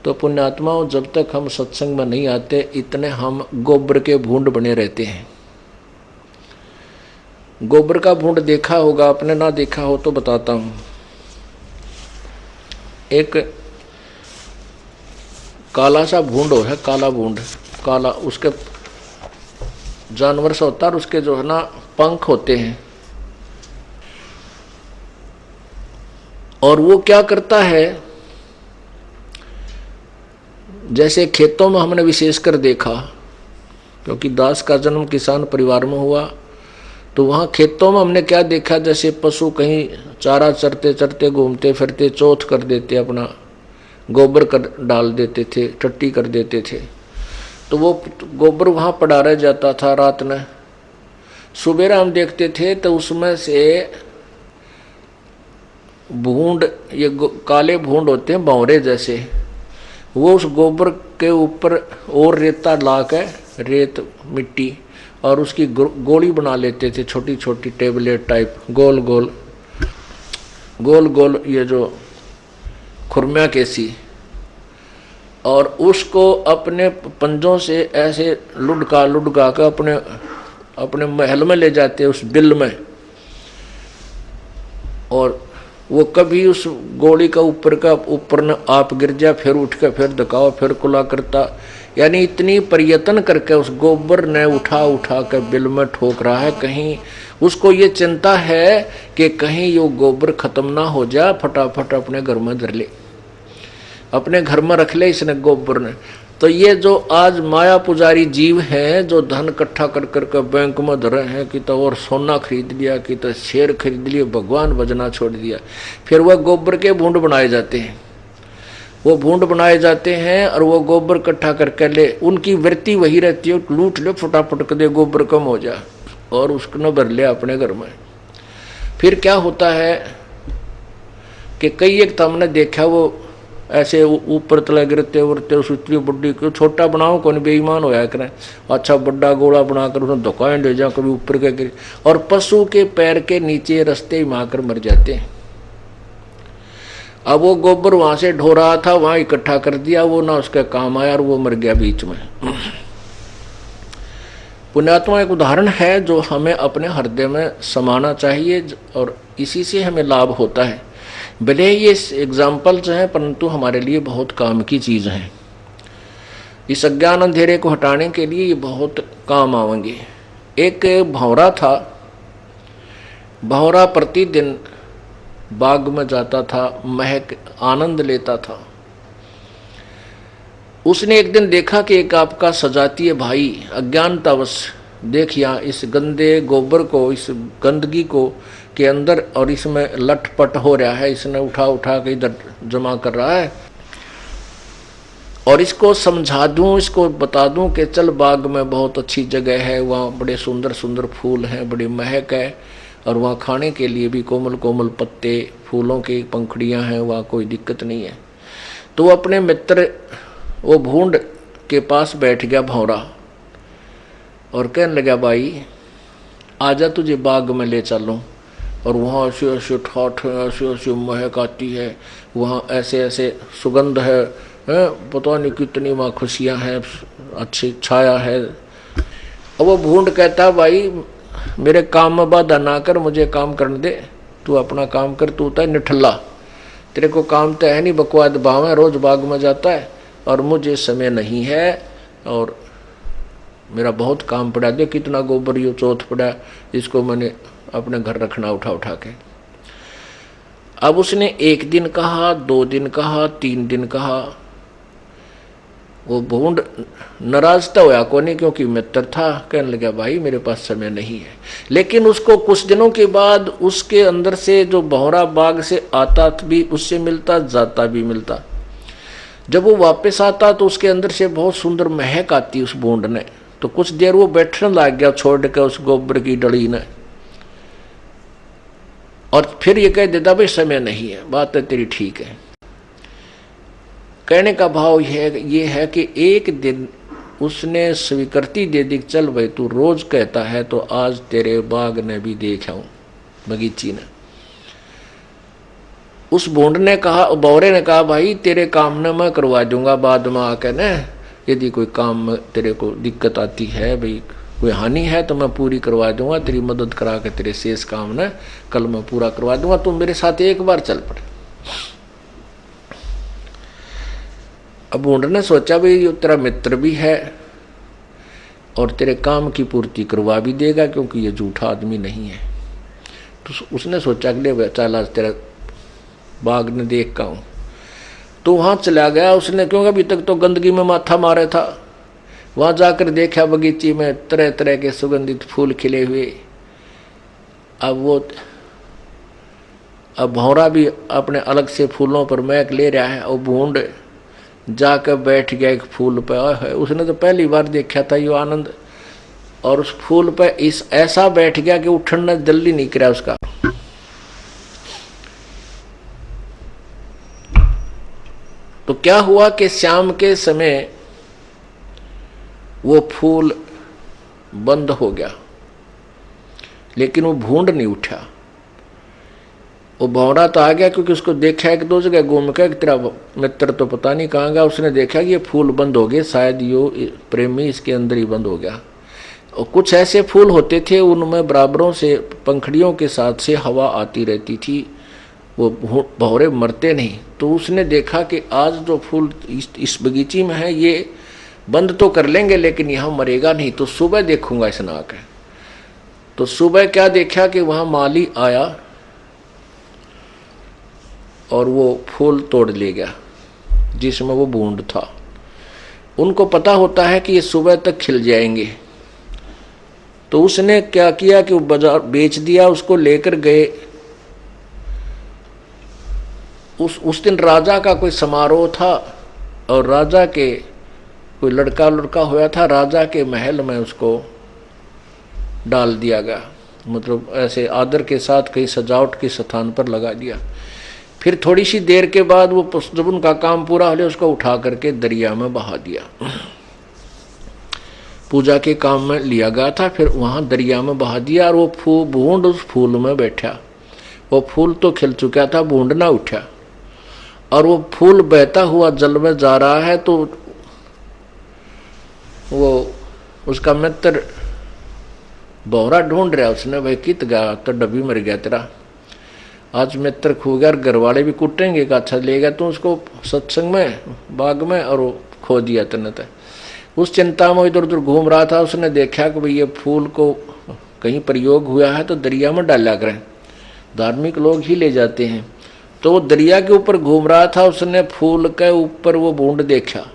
तो पुण्यात्माओं, जब तक हम सत्संग में नहीं आते इतने हम गोबर के भूंड बने रहते हैं। गोबर का भूंड देखा होगा आपने, ना देखा हो तो बताता हूं। एक काला सा भूंड है, काला भूंड, काला, उसके जानवर सा होता है और उसके जो है ना पंख होते हैं। और वो क्या करता है, जैसे खेतों में हमने विशेषकर देखा, क्योंकि दास का जन्म किसान परिवार में हुआ, तो वहाँ खेतों में हमने क्या देखा, जैसे पशु कहीं चारा चरते चरते घूमते फिरते चौथ कर देते, अपना गोबर कर डाल देते थे, टट्टी कर देते थे, तो वो गोबर वहाँ पड़ा रह जाता था रात में। सुबह हम देखते थे तो उसमें से भूंड, ये काले भूंड होते हैं भंवरे जैसे, वो उस गोबर के ऊपर और रेता ला के, रेत मिट्टी, और उसकी गोली बना लेते थे, छोटी छोटी टेबलेट टाइप, गोल गोल गोल गोल, ये जो खुरमिया कैसी, और उसको अपने पंजों से ऐसे लुढ़का लुढ़का कर अपने अपने महल में ले जाते उस बिल में। और वो कभी उस गोली का ऊपर न आप गिर जा, फिर उठ कर फिर धकाओ, फिर कुला करता, यानी इतनी प्रयत्न करके उस गोबर ने उठा उठा कर बिल में ठोक रहा है। कहीं उसको ये चिंता है कि कहीं ये गोबर खत्म ना हो जाए, फटाफट अपने घर में धर ले, अपने घर में रख ले इसने गोबर ने। तो ये जो आज माया पुजारी जीव हैं, जो धन इकट्ठा कर करके बैंक में धरे हैं, कि तो और सोना खरीद लिया, कि तो शेर खरीद लिए, भगवान भजना छोड़ दिया, फिर वह गोबर के भूंड बनाए जाते हैं। वो भूंड बनाए जाते हैं और वो गोबर इकट्ठा करके ले, उनकी वृत्ति वही रहती है, लूट ले फटाफट कर दे, गोबर कम हो जा, और उसको न भर ले अपने घर में। फिर क्या होता है कि कई एक तो हमने देखा, वो ऐसे ऊपर तले गिरते उड़ते, उस इतनी बड्डी को छोटा बनाओ, कौन बेईमान होया करें, अच्छा बड्डा गोला बनाकर उसमें धोखाएं ले जा, कभी ऊपर के गिर, और पशु के पैर के नीचे रस्ते ही माकर मर जाते हैं। अब वो गोबर वहां से ढो रहा था, वहां इकट्ठा कर दिया, वो ना उसका काम आया और वो मर गया बीच में। पुण्यात्मा एक उदाहरण है जो हमें अपने हृदय में समाना चाहिए, और इसी से हमें लाभ होता है। भले ये एग्जाम्पल्स हैं, परंतु हमारे लिए बहुत काम की चीज़ हैं। इस अज्ञान अंधेरे को हटाने के लिए ये बहुत काम आवेंगे। एक भंवरा था, भंवरा प्रतिदिन बाग में जाता था, महक आनंद लेता था। उसने एक दिन देखा कि एक आपका सजातीय भाई अज्ञानतावश देखिया इस गंदे गोबर को, इस गंदगी को के अंदर, और इसमें लटपट हो रहा है, इसने उठा उठा के इधर जमा कर रहा है, और इसको समझा दूं, इसको बता दूं कि चल बाग में बहुत अच्छी जगह है, वहाँ बड़े सुंदर सुंदर फूल हैं, बड़ी महक है, और वहाँ खाने के लिए भी कोमल कोमल पत्ते, फूलों की पंखुड़ियाँ हैं, वहाँ कोई दिक्कत नहीं है। तो अपने मित्र वो भूंड के पास बैठ गया भंवरा, और कहने लगा, भाई आजा तुझे बाग में ले चलूं, और वहाँ ऐसे ऐसे ठाठ है, ऐसे ऐसे महक आती है, वहाँ ऐसे ऐसे सुगंध है, पता नहीं कितनी वहाँ खुशियाँ हैं, अच्छी छाया है। अब वो भूंड कहता, भाई मेरे काम में बाधा ना कर, मुझे काम करने दे, तू अपना काम कर, तू होता है निठल्ला, तेरे को काम तो है नहीं, बकवाद भाव है, रोज बाग में जाता है, और मुझे समय नहीं है, और मेरा बहुत काम पड़ा, दे कितना गोबर यो चौथ पड़ा, इसको मैंने अपने घर रखना उठा उठा के। अब उसने एक दिन कहा, 2 दिन कहा, 3 दिन कहा, वो भूंड नाराज तो होया को नहीं, क्योंकि मित्र था, कहने लगा, भाई मेरे पास समय नहीं है। लेकिन उसको कुछ दिनों के बाद उसके अंदर से जो भंवरा बाग से आता भी, उससे मिलता, जाता भी मिलता। जब वो वापस आता तो उसके अंदर से बहुत सुंदर महक आती उस भूंड ने। तो कुछ देर वो बैठने लग गया छोड़ के उस गोबर की डली ने, और फिर ये कह देता, भाई समय नहीं है, बात है तेरी ठीक है। कहने का भाव ये है कि एक दिन उसने स्वीकृति दे दी, चल भाई तू रोज कहता है तो आज तेरे बाग ने भी देखा हूं, बगीची ने। उस भूंड ने कहा, बौरे ने कहा, भाई तेरे काम ने मैं करवा दूंगा बाद में आके न, यदि कोई काम में तेरे को दिक्कत आती है, भाई कोई हानि है तो मैं पूरी करवा दूंगा, तेरी मदद करा के तेरे शेष काम ने कल मैं पूरा करवा दूंगा, तुम मेरे साथ एक बार चल पड़े। अब भूंड ने सोचा भाई ये तेरा मित्र भी है और तेरे काम की पूर्ति करवा भी देगा, क्योंकि ये झूठा आदमी नहीं है। तो उसने सोचा कि ले चल आज तेरा बाग ने देख का हूँ। तो वहाँ चला गया उसने, क्योंकि अभी तक तो गंदगी में माथा मारे था। वहाँ जाकर देखा बगीचे में तरह तरह के सुगंधित फूल खिले हुए। अब भौरा भी अपने अलग से फूलों पर महक ले रहा है और भूंड जाकर बैठ गया एक फूल पर। उसने तो पहली बार देखा था ये आनंद, और उस फूल पर इस ऐसा बैठ गया कि उठना जल्दी नहीं करा उसका। तो क्या हुआ कि शाम के समय वो फूल बंद हो गया, लेकिन वो भूंड नहीं उठा। वो भौरा तो आ गया, क्योंकि उसको देखा है कि दो जगह घूम के तेरा मित्र तो पता नहीं कहाँ गया। उसने देखा कि ये फूल बंद हो गए, शायद यो प्रेमी इसके अंदर ही बंद हो गया। और कुछ ऐसे फूल होते थे उनमें बराबरों से पंखड़ियों के साथ से हवा आती रहती थी, वो भौरे मरते नहीं। तो उसने देखा कि आज जो फूल इस बगीचे में है ये बंद तो कर लेंगे लेकिन यहाँ मरेगा नहीं, तो सुबह देखूंगा इस ना के। तो सुबह क्या देखा कि वहाँ माली आया और वो फूल तोड़ ले गया जिसमें वो बूंद था। उनको पता होता है कि ये सुबह तक खिल जाएंगे। तो उसने क्या किया कि वो बाजार बेच दिया, उसको लेकर गए। उस दिन राजा का कोई समारोह था और राजा के कोई लड़का हुआ था, राजा के महल में उसको डाल दिया गया, मतलब ऐसे आदर के साथ कहीं सजावट के स्थान पर लगा दिया। फिर थोड़ी सी देर के बाद वो जब उनका काम पूरा हो गया उसको उठा करके दरिया में बहा दिया। पूजा के काम में लिया गया था, फिर वहाँ दरिया में बहा दिया और वो बूंद उस फूल में बैठा। वो फूल तो खिल चुका था, बूंद ना उठा और वो फूल बहता हुआ जल में जा रहा है। तो वो उसका मित्र भौरा ढूंढ रहा, उसने भाई कित गया, तो डब्बी मर गया तेरा, आज मित्र खो गया, घर वाले भी कुटेंगे का अच्छा ले गया तू उसको सत्संग में बाग में और वो खो दिया तने। उस चिंता में इधर उधर घूम रहा था, उसने देखा कि भाई ये फूल को कहीं प्रयोग हुआ है तो दरिया में डाला करें, धार्मिक लोग ही ले जाते हैं। तो वो दरिया के ऊपर घूम रहा था, उसने फूल के ऊपर वो बूंद देखा।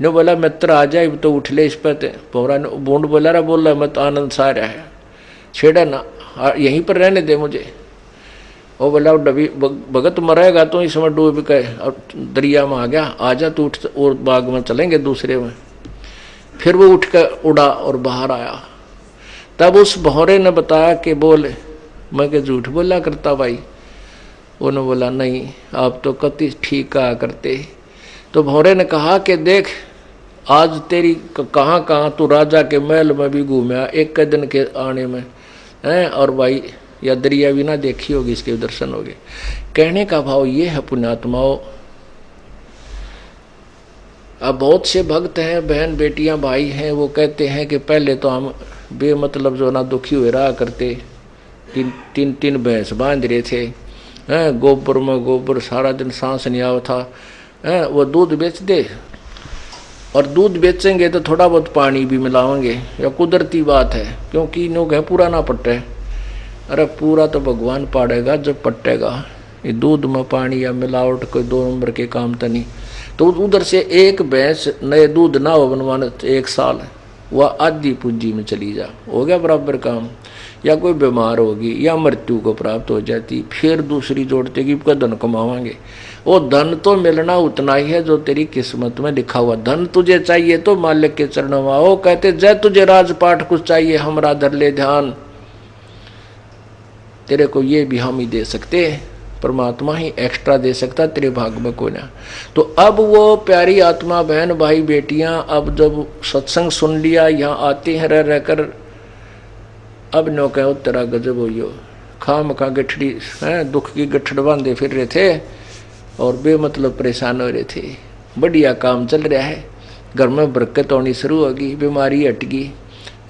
ने बोला मित्र आ जाए तो उठ ले इस पर। पौरा ने बूंद बोला रहा, बोल रहा मत आनंद सा रहा है, छेड़ा ना, यहीं पर रहने दे मुझे। वो बोला डबी भगत मरेगा तो इसमें डूब के और दरिया में आ गया, आजा तू उठ और बाग में चलेंगे दूसरे में। फिर वो उठ कर उड़ा और बाहर आया। तब उस भौरे ने बताया कि बोल मैं के झूठ बोला करता भाई। उन्होंने बोला नहीं आप तो कति ठीक कहा करते। तो भौरे ने कहा कि देख आज तेरी कहाँ कहाँ तू राजा के महल में भी घूमया एक दिन के आने में हैं, और भाई या दरिया भी ना देखी होगी, इसके दर्शन हो गए। कहने का भाव ये है पुण्यात्माओं, अब बहुत से भक्त हैं, बहन बेटियां भाई हैं, वो कहते हैं कि पहले तो हम बेमतलब जो ना दुखी हुए रहा करते, तीन भैंस बांध रहे थे हैं, गोबर में गोबर सारा दिन सांस नहीं आवा था हैं, वो दूध बेच दे और दूध बेचेंगे तो थोड़ा बहुत पानी भी मिलाएंगे, या कुदरती बात है क्योंकि इन्हों कहें पूरा ना पट्टे। अरे पूरा तो भगवान पाड़ेगा जब पट्टेगा, ये दूध में पानी या मिलावट कोई 2 नंबर के काम तो नहीं। तो उधर से एक भैंस नए दूध ना हो बनवाने 1 साल, वह आधी पूंजी में चली जा, हो गया बराबर काम। या कोई बीमार होगी या मृत्यु को प्राप्त हो जाती, फिर दूसरी जोड़ते कि का धन कमावाएंगे। वो धन तो मिलना उतना ही है जो तेरी किस्मत में लिखा हुआ। धन तुझे चाहिए तो मालिक के चरणों में आओ, कहते जय तुझे राजपाट कुछ चाहिए हमरा धर ले ध्यान। तेरे को ये भी हम ही दे सकते, परमात्मा ही एक्स्ट्रा दे सकता, तेरे भाग में कोई ना। तो अब वो प्यारी आत्मा बहन भाई बेटियां अब जब सत्संग सुन लिया, यहाँ आते हैं रह रहकर, अब नो कहो तेरा गजब हो, खाम का गठड़ी है, दुख की गठड़ बांधे फिर रहे थे और बेमतलब परेशान हो रहे थे। बढ़िया काम चल रहा है, घर में बरकत होनी शुरू होगी, बीमारी हट गई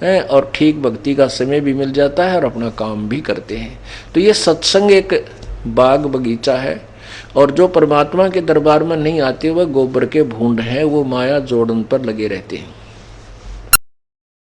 है और ठीक भक्ति का समय भी मिल जाता है और अपना काम भी करते हैं। तो ये सत्संग एक बाग बगीचा है। और जो परमात्मा के दरबार में नहीं आते वह गोबर के भूंड हैं, वो माया जोड़न पर लगे रहते हैं।